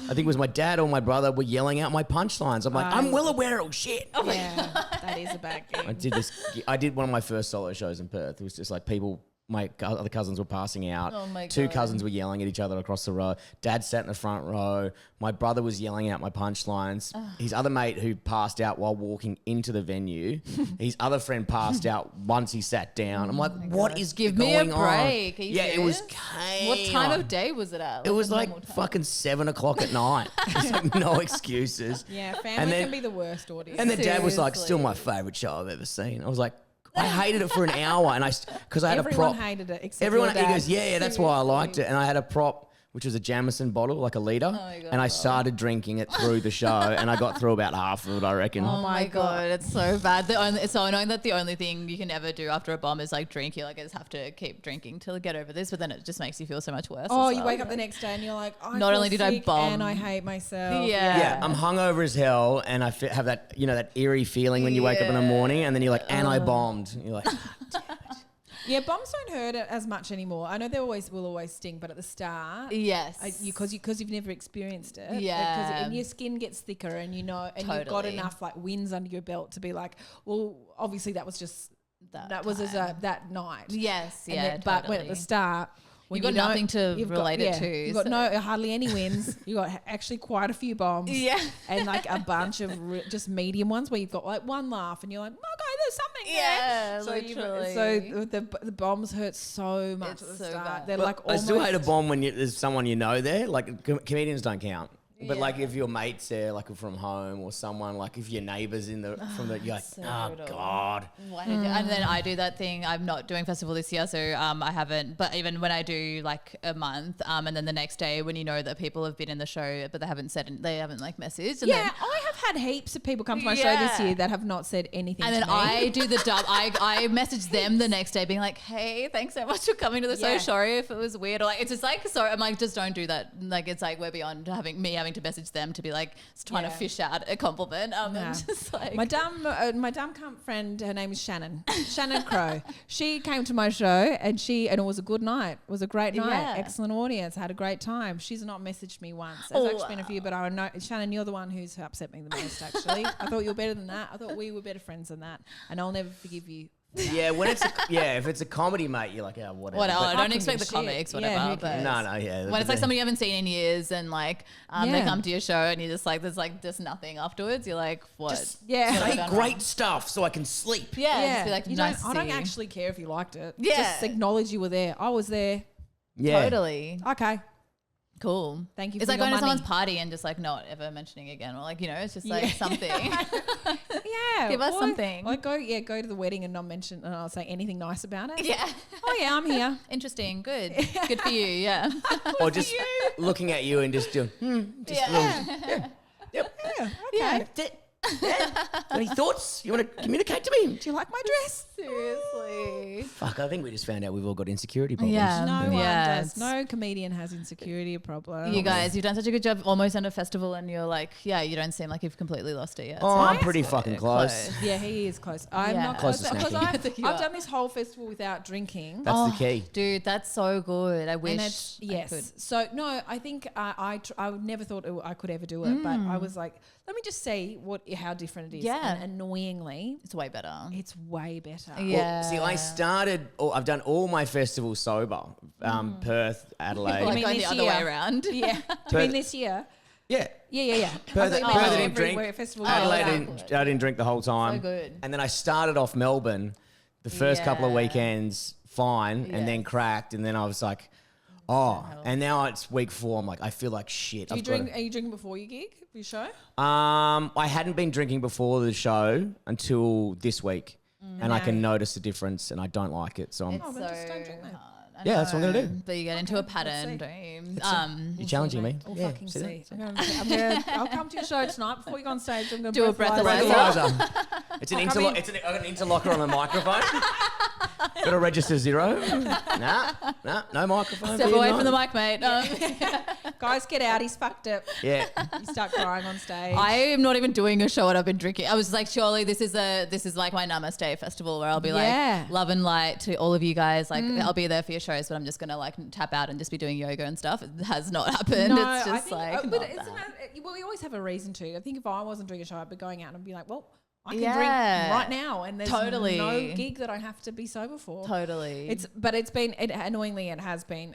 think it was my dad or my brother, were yelling out my punchlines. I'm like, I'm well aware of shit. That is a bad gig. I did one of my first solo shows in Perth. It was just like people. My other cousins were passing out. Oh my God. 2 cousins were yelling at each other across the row. Dad sat in the front row. My brother was yelling out my punchlines. His other mate who passed out while walking into the venue. His other friend passed out once he sat down. I'm like, what is Give going me a break. on? Yeah, serious? it was chaos. What time of day was it at? It was like fucking 7 o'clock at night. There's like no excuses. Yeah, family can be the worst audience. And then Dad was like, still my favourite show I've ever seen. I was like, I hated it for an hour, and because I had a prop. Everyone hated it except everyone. your dad. He goes, yeah, that's why I liked it. And I had a prop which was a Jameson bottle, like a litre. my God. And I started drinking it through the show and I got through about half of it, I reckon. Oh my God, it's so bad. It's so annoying that the only thing you can ever do after a bomb is like drink. You like just have to keep drinking till get over this, but then it just makes you feel so much worse. Oh, as you well. wake up the next day and you're like, I Not feel only did I sick bomb- and I hate myself. Yeah, I'm hungover as hell, and I have that, that eerie feeling when you wake up in the morning, and then you're like, and I bombed. You're like, Yeah, bombs don't hurt as much anymore. I know they will always sting, but at the start, Yes, because you've never experienced it. Yeah. and your skin gets thicker, and you've got Totally. enough like wins under your belt to be like, well, obviously that was just that was that night. yes, And yeah. then- but when at the start. When You've got nothing to you've relate it to, You've got so- hardly any wins. You've got actually quite a few bombs. Yeah. And like a bunch of just medium ones where you've got like one laugh and you're like, okay, there's something Yeah, there. So the bombs hurt so much It's at the so start. bad. They're but like I almost. still hate a bomb when there's someone there. Like comedians don't count. But like if your mate's there, like from home or someone, like if your neighbour's you're like, so oh brutal. God. Why did and then I do that thing. I'm not doing festival this year, so I haven't. But even when I do like a month, and then the next day when you know that people have been in the show, but they haven't like messaged. And Yeah, then, I have had heaps of people come to my show this Yeah. year that have not said anything. and to then me. I do the dub. I message them the next day, being like, "Hey, thanks so much for coming to the show. Yeah. Sorry if it was weird." Or like it's just like sorry. I'm like, just don't do that. Like it's like we're beyond having to message them to be like trying to Yeah. fish out a compliment. Nah. And just like my dumb cunt friend, her name is Shannon Crow. She came to my show and it was a good night. It was a great night. Yeah. Excellent audience. Had a great time. She's not messaged me once. There's Oh, actually been a few, but I know Shannon, you're the one who's upset me the most. Actually, I thought you were better than that. I thought we were better friends than that, and I'll never forgive you. Yeah, if it's a comedy, mate, you're like, whatever. whatever. But- I I don't couldn't expect the give a shit. comics, Yeah, whatever. who but cares? No, yeah. when it's like somebody you haven't seen in years and like they Yeah. come to your show and you're just like there's like just nothing afterwards, you're like what? Yeah. What have I say done great wrong? stuff so I can sleep. Yeah, just be like you nice don't. I to don't see you. actually care if you liked it. Yeah. Just acknowledge you were there. I was there. Yeah. Totally Okay. cool. Thank you. It's for like your going to money. someone's party and just like not ever mentioning again, or like it's just like Yeah. something. Yeah, Give us or- something. Or go to the wedding and not mention, and I'll say anything nice about it. Yeah, Oh yeah, I'm here. interesting, good for you. Yeah, Or just looking at you and just doing, yeah. yep. Yeah. Yeah. That's it. Yeah. Any thoughts? You want to communicate to me? Do you like my dress? Seriously. Fuck, I think we just found out we've all got insecurity problems. Yeah. No one Yeah, does. No comedian has insecurity problem. You guys, you've done such a good job almost on a festival and you're like, yeah, you don't seem like you've completely lost it yet. Oh, So I'm that's pretty good. fucking close. Yeah, he is close. I'm Yeah. not Close close to because snacking. I think you I've are. done this whole festival without drinking. That's the key. Dude, that's so good. I wish. And it's, I yes. could. So no, I think I never thought I could ever do it, but I was like, let me just see how different it is. Yeah. And annoyingly, It's way better. it's way better. Yeah. Well, see, I've done all my festivals sober. Perth, Adelaide. Like mean going the this other year? way around. Yeah. Do you mean this year? Yeah. Yeah. Perth, I thought you Perth meant I didn't drink. everywhere festival Adelaide, goes. I didn't drink the whole time. So good. And then I started off Melbourne the first couple of Yeah. weekends fine and then Yes. cracked. And then I was like, oh. And now it's week 4. I'm like, I feel like shit. Do you drink? Are you drinking before you gig? For your show? I hadn't been drinking before the show until this week. And I can notice the difference and I don't like it. So I'm, It's Oh, so then just don't drink then. hard. I Yeah, that's what I'm gonna know, do. But you get into a let's pattern, see. don't you? you're challenging me. We'll Yeah, fucking see that? see. I'll come to your show tonight before you go on stage. I'm going to Do a breathalyzer. It's an come in. I got an interlocker on the microphone. Got to register 0. No microphone. Step Beer away night. from the mic, mate. Guys, get out. He's fucked it. Yeah. You start crying on stage. I am not even doing a show and I've been drinking. I was like, surely this is like my Namaste festival where I'll be Yeah. like love and light to all of you guys. Like I'll be there for your shows, but I'm just gonna like tap out and just be doing yoga and stuff. It has not happened. No, it's I just think, like but not isn't that. that, well, we always have a reason to. I think if I wasn't drinking a show, I'd be going out and be like, well, I can Yeah. drink right now, and there's Totally. no gig that I have to be sober for. Totally. But it's been annoyingly it has been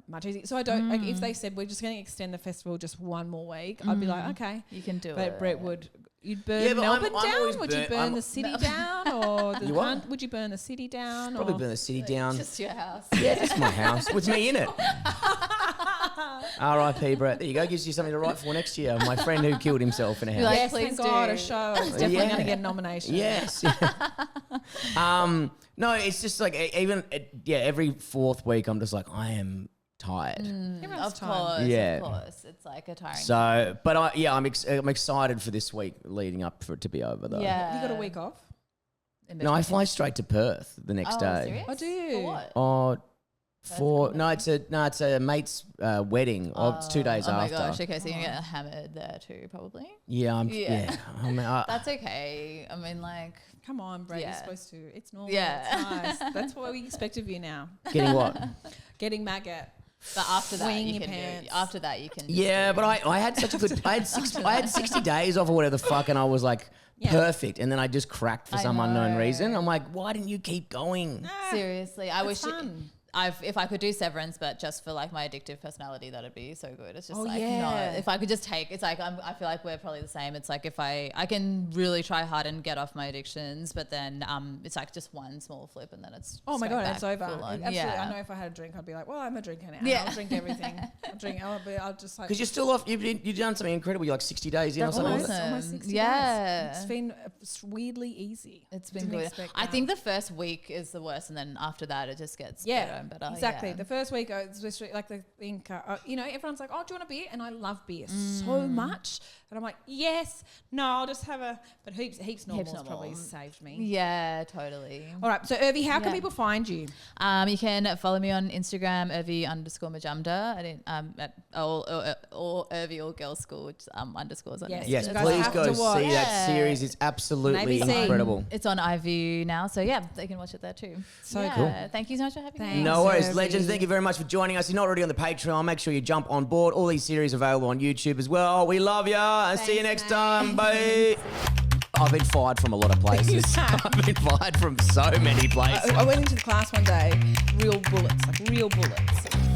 much easier. So I don't like if they said we're just going to extend the festival just one more week, I'd be like, okay. you can do But it. Brett you'd burn Yeah, but Melbourne I'm down? always Would you burn the city down, or You what? would you burn the city down? Probably or? burn the city down. just your house. Yeah, just my house with me in it. R.I.P. Brett. There you go. Gives you something to write for next year. My friend who killed himself in a house. like, Yes, please thank God, do. a show. It's definitely Yeah. going to get a nomination. Yes. No, it's just like even every 4th week I'm just like I am tired. Everyone's Of tired. course, Yeah. of course. It's like a tiring. So, but I'm excited for this week leading up for it to be over though. yeah. You got a week off? No, I fly straight to Perth the next day. Serious? I do. For what? Oh, it's a mate's wedding. Oh, it's 2 days oh after. my gosh. Okay, so you're gonna get hammered there too, probably. Yeah, Yeah. I mean, That's okay. I mean, like, Come on, Brady. Yeah. You're supposed to. It's normal. Yeah. It's nice. That's what we expect of you now. getting what? Getting maggot. but after that, Wing you your can pants. do. After that, you can. Yeah, but I had such a good. I had 60 days off or whatever the fuck, and I was like perfect, and then I just cracked for I some unknown know. reason. I'm like, why didn't you keep going? Seriously, I wish. fun. If I could do Severance, but just for like my addictive personality, that'd be so good. It's just Oh, like yeah. no. If I could just take, it's like I feel like we're probably the same. It's like if I can really try hard and get off my addictions, but then it's like just one small flip and then it's Oh my straight God, back it's over. full on. Absolutely. Yeah. I know if I had a drink, I'd be like, well, I'm a drinker now. Yeah. I'll drink everything. I'll just like. Because you're still off. You've done something incredible. You're like 60 days in or That's something. almost, like that. almost 60 Yeah. days. It's been weirdly easy. It's been Didn't good. expect I that. think the first week is the worst, and then after that, it just gets better and better. exactly. Yeah. The first week, especially like the think, everyone's like, "Oh, do you want a beer?" And I love beer so much, and I'm like, "Yes, no, I'll just have a." But heaps normals probably normals. saved me. Yeah, totally. All right, so Urvi, how can Yeah. people find you? You can follow me on Instagram, Urvi_Majumdar. I didn't or Urvi All Girls School, which underscores on Yes. it. Yes, You guys please have go to see watch. that Yeah. series. It's absolutely ABC. incredible. It's on iView now, so yeah, they can watch it there too. So yeah. cool. Thank you so much for having Thanks. me. No worries, Urvi. legends. Thank you very much for joining us. If you're not already on the Patreon, make sure you jump on board. All these series available on YouTube as well. We love ya, and see you Thanks, next time. Bye. I've been fired from a lot of places. I've been fired from so many places. I went into the class one day, real bullets.